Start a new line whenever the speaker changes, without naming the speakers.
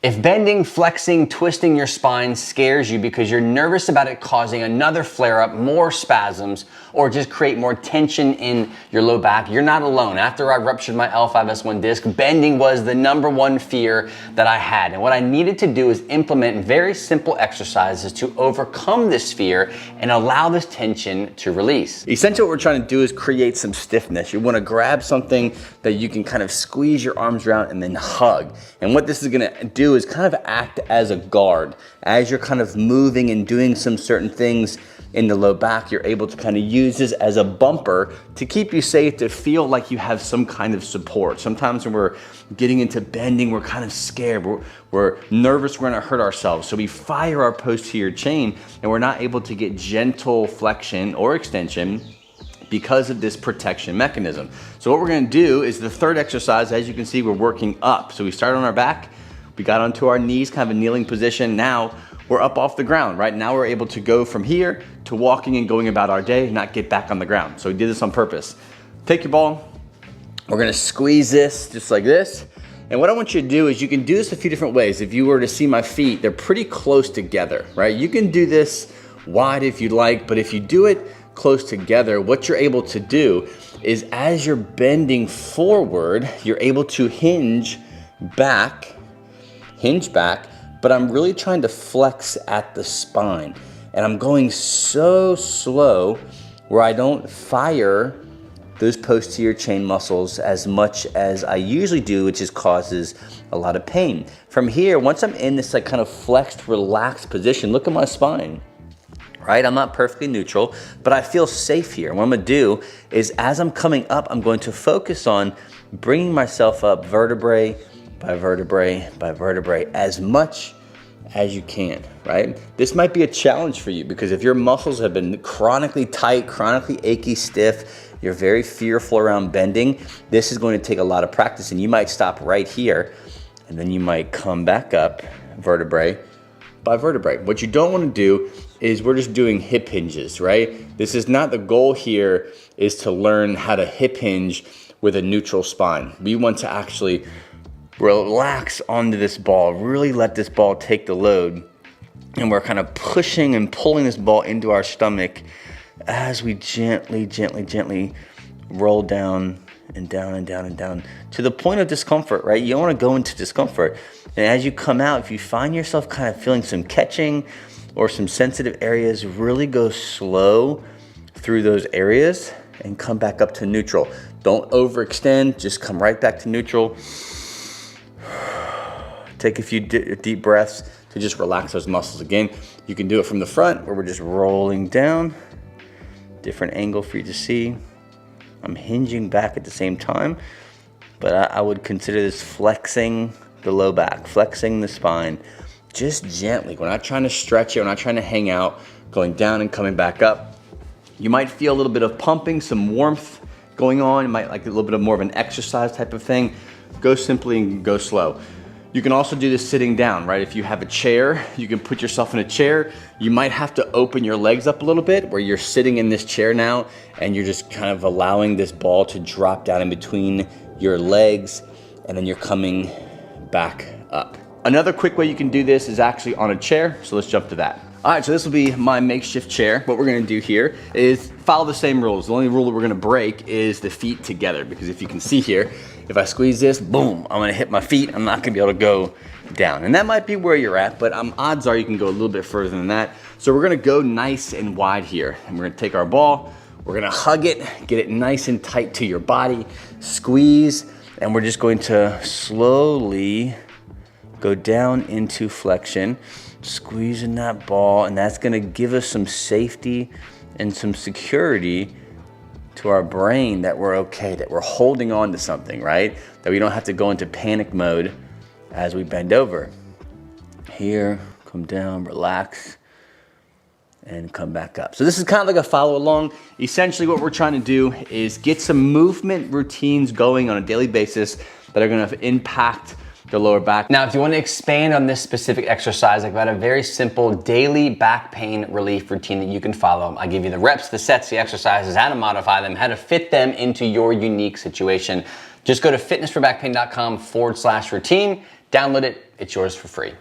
If bending, flexing, twisting your spine scares you because you're nervous about it causing another flare-up, more spasms, or just create more tension in your low back, you're not alone. After I ruptured my L5-S1 disc, bending was the #1 fear that I had. And what I needed to do is implement very simple exercises to overcome this fear and allow this tension to release. Essentially what we're trying to do is create some stiffness. You want to grab something that you can kind of squeeze your arms around and then hug. And what this is going to do is kind of act as a guard. As you're kind of moving and doing some certain things in the low back, you're able to kind of use this as a bumper to keep you safe, to feel like you have some kind of support. Sometimes when we're getting into bending, we're kind of scared. We're nervous we're gonna hurt ourselves. So we fire our posterior chain and we're not able to get gentle flexion or extension because of this protection mechanism. So what we're gonna do is the third exercise, as you can see, we're working up. So we started on our back, we got onto our knees, kind of a kneeling position. Now we're up off the ground, right? Now we're able to go from here to walking and going about our day, not get back on the ground. So we did this on purpose. Take your ball, we're gonna squeeze this just like this. And what I want you to do is you can do this a few different ways. If you were to see my feet, they're pretty close together, right? You can do this wide if you'd like, but if you do it close together, what you're able to do is as you're bending forward, you're able to hinge back, but I'm really trying to flex at the spine. And I'm going so slow where I don't fire those posterior chain muscles as much as I usually do, which just causes a lot of pain. From here, once I'm in this like kind of flexed, relaxed position, look at my spine, right? I'm not perfectly neutral, but I feel safe here. What I'm gonna do is as I'm coming up, I'm going to focus on bringing myself up vertebrae by vertebrae by vertebrae as much as you can, right? This might be a challenge for you because if your muscles have been chronically tight, chronically achy, stiff, you're very fearful around bending, this is going to take a lot of practice and you might stop right here and then you might come back up vertebrae by vertebrae. What you don't want to do is we're just doing hip hinges, right? This is not the goal here is to learn how to hip hinge with a neutral spine. We want to actually relax onto this ball, really let this ball take the load. And we're kind of pushing and pulling this ball into our stomach as we gently, gently, gently roll down and down and down and down to the point of discomfort, right? You don't want to go into discomfort. And as you come out, if you find yourself kind of feeling some catching or some sensitive areas, really go slow through those areas and come back up to neutral. Don't overextend, just come right back to neutral. Take a few deep breaths to just relax those muscles. Again, you can do it from the front where we're just rolling down. Different angle for you to see. I'm hinging back at the same time, but I would consider this flexing the low back, flexing the spine, just gently. We're not trying to stretch it, we're not trying to hang out, going down and coming back up. You might feel a little bit of pumping, some warmth going on. You might like a little bit of more of an exercise type of thing. Go simply and go slow. You can also do this sitting down, right? If you have a chair, you can put yourself in a chair. You might have to open your legs up a little bit where you're sitting in this chair now and you're just kind of allowing this ball to drop down in between your legs and then you're coming back up. Another quick way you can do this is actually on a chair, so let's jump to that. All right, so this will be my makeshift chair. What we're gonna do here is follow the same rules. The only rule that we're gonna break is the feet together, because if you can see here, if I squeeze this, boom, I'm gonna hit my feet. I'm not gonna be able to go down. And that might be where you're at, but odds are you can go a little bit further than that. So we're gonna go nice and wide here. And we're gonna take our ball, we're gonna hug it, get it nice and tight to your body, squeeze, and we're just going to slowly go down into flexion, squeezing that ball, and that's gonna give us some safety and some security to our brain that we're okay, that we're holding on to something, right? That we don't have to go into panic mode as we bend over. Here, come down, relax, and come back up. So this is kind of like a follow along. Essentially what we're trying to do is get some movement routines going on a daily basis that are gonna impact the lower back. Now, if you want to expand on this specific exercise, I've got a very simple daily back pain relief routine that you can follow. I give you the reps, the sets, the exercises, how to modify them, how to fit them into your unique situation. Just go to fitnessforbackpain.com/routine, Download it, it's yours for free.